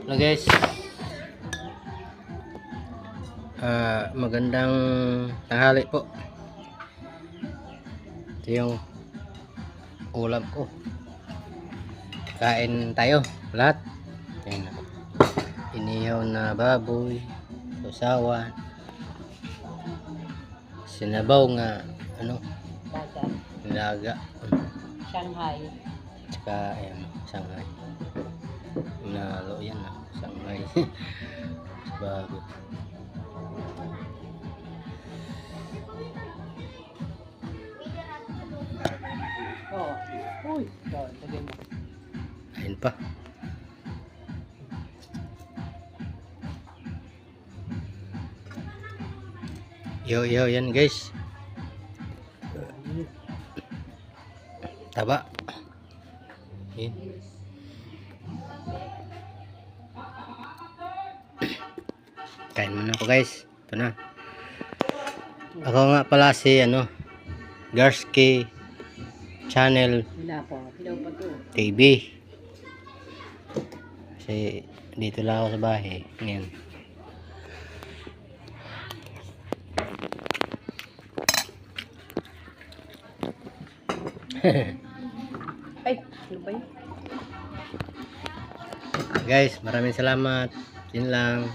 Hello guys, magandang tanghali po. Ito yung ulam ko. Kain tayo lahat. Ayan. Inihaw na baboy, sausawan, sinabaw nga nilaga, Shanghai. tsaka ayan, Shanghai. Nalo yan Shanghai. Bago. Oh. Uy, lagyan mo. Ayun pa. Yo yan guys. Taba. Yun. Kain muna ako guys. Ito na. Ako nga pala si Garski Channel Hilaw pa to. TV. Kasi dito lang ako sa bahay. Ngayon. Ay, ano ba yun? Guys, maraming salamat. Yun lang.